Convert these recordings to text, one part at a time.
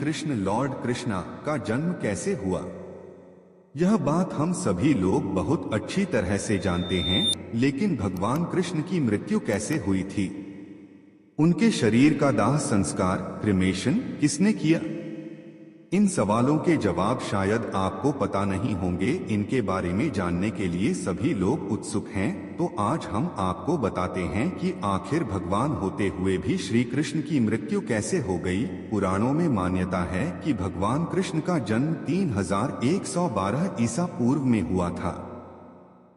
Krishna Lord Krishna का जन्म कैसे हुआ। यह बात हम सभी लोग बहुत अच्छी तरह से जानते हैं, लेकिन भगवान कृष्ण की मृत्यु कैसे हुई थी? उनके शरीर का दाह संस्कार क्रिमेशन किसने किया? इन सवालों के जवाब शायद आपको पता नहीं होंगे। इनके बारे में जानने के लिए सभी लोग उत्सुक हैं, तो आज हम आपको बताते हैं कि आखिर भगवान होते हुए भी श्री कृष्ण की मृत्यु कैसे हो गई। पुराणों में मान्यता है कि भगवान कृष्ण का जन्म 3112 ईसा पूर्व में हुआ था।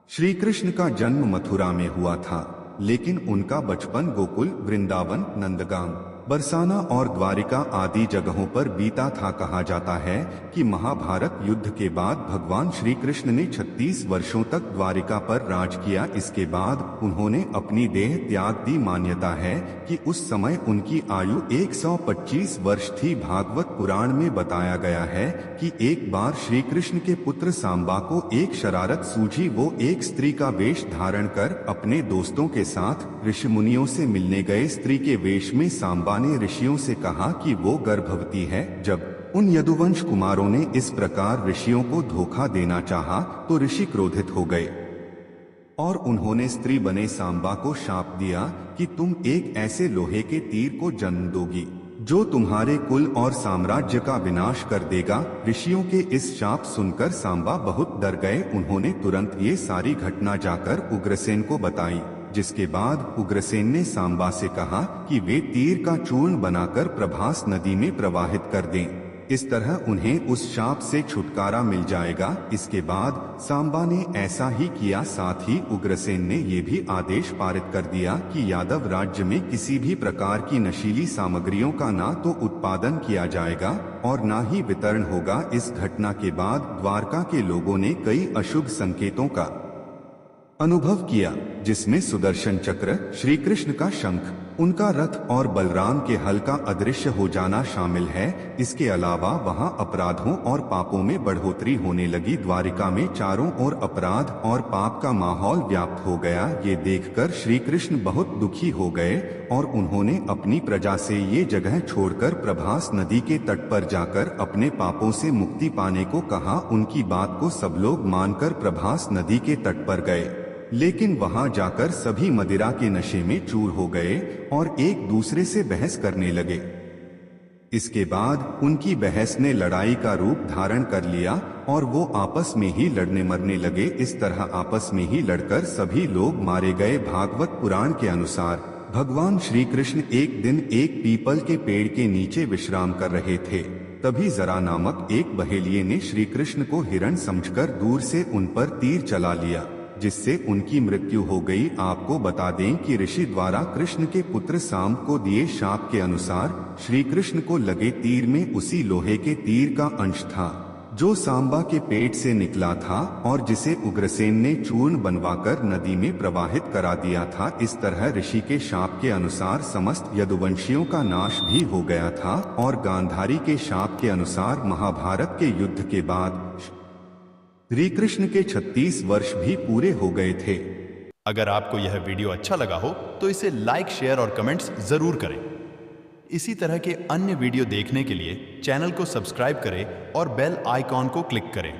श्री कृष्ण का जन्म मथुरा में हुआ था, लेकिन उनका बचपन गोकुल, वृंदावन, नंदगाम, बरसाना और द्वारिका आदि जगहों पर बीता था। कहा जाता है कि महाभारत युद्ध के बाद भगवान श्री कृष्ण ने 36 वर्षों तक द्वारिका पर राज किया। इसके बाद उन्होंने अपनी देह त्याग दी। मान्यता है कि उस समय उनकी आयु 125 वर्ष थी। भागवत पुराण में बताया गया है कि एक बार श्री कृष्ण के पुत्र सांबा को एक शरारत सूझी। वो एक स्त्री का वेश धारण कर अपने दोस्तों के साथ ऋषि मुनियों से मिलने गए। स्त्री के वेश में सांबा ने ऋषियों से कहा कि वो गर्भवती है। जब उन यदुवंश कुमारों ने इस प्रकार ऋषियों को धोखा देना चाहा, तो ऋषि क्रोधित हो गए और उन्होंने स्त्री बने सांबा को शाप दिया कि तुम एक ऐसे लोहे के तीर को जन्म दोगी जो तुम्हारे कुल और साम्राज्य का विनाश कर देगा। ऋषियों के इस शाप सुनकर सांबा बहुत डर गए। उन्होंने तुरंत ये सारी घटना जाकर उग्रसेन को बताई, जिसके बाद उग्रसेन ने सांबा से कहा कि वे तीर का चूर्ण बनाकर प्रभास नदी में प्रवाहित कर दें। इस तरह उन्हें उस शाप से छुटकारा मिल जाएगा। इसके बाद सांबा ने ऐसा ही किया। साथ ही उग्रसेन ने ये भी आदेश पारित कर दिया कि यादव राज्य में किसी भी प्रकार की नशीली सामग्रियों का ना तो उत्पादन किया जाएगा और ना ही वितरण होगा। इस घटना के बाद द्वारका के लोगों ने कई अशुभ संकेतों का अनुभव किया, जिसमें सुदर्शन चक्र, श्री कृष्ण का शंख, उनका रथ और बलराम के हल का अदृश्य हो जाना शामिल है। इसके अलावा वहां अपराधों और पापों में बढ़ोतरी होने लगी। द्वारिका में चारों ओर अपराध और पाप का माहौल व्याप्त हो गया। ये देखकर श्री कृष्ण बहुत दुखी हो गए और उन्होंने अपनी प्रजा से ये जगह छोड़कर प्रभास नदी के तट पर जाकर अपने पापों से मुक्ति पाने को कहा। उनकी बात को सब लोग मानकर प्रभास नदी के तट पर गए, लेकिन वहां जाकर सभी मदिरा के नशे में चूर हो गए और एक दूसरे से बहस करने लगे। इसके बाद उनकी बहस ने लड़ाई का रूप धारण कर लिया और वो आपस में ही लड़ने मरने लगे। इस तरह आपस में ही लड़कर सभी लोग मारे गए। भागवत पुराण के अनुसार भगवान श्री कृष्ण एक दिन एक पीपल के पेड़ के नीचे विश्राम कर रहे थे। तभी जरा नामक एक बहेलिये ने श्री कृष्ण को हिरण समझकर दूर से उन पर तीर चला लिया, जिससे उनकी मृत्यु हो गई। आपको बता दें कि ऋषि द्वारा कृष्ण के पुत्र सांब को दिए शाप के अनुसार श्री कृष्ण को लगे तीर में उसी लोहे के तीर का अंश था जो सांबा के पेट से निकला था और जिसे उग्रसेन ने चूर्ण बनवाकर नदी में प्रवाहित करा दिया था। इस तरह ऋषि के शाप के अनुसार समस्त यदुवंशियों का नाश भी हो गया था और गांधारी के शाप के अनुसार महाभारत के युद्ध के बाद श्री कृष्ण के 36 वर्ष भी पूरे हो गए थे। अगर आपको यह वीडियो अच्छा लगा हो तो इसे लाइक, शेयर और कमेंट्स जरूर करें। इसी तरह के अन्य वीडियो देखने के लिए चैनल को सब्सक्राइब करें और बेल आइकॉन को क्लिक करें।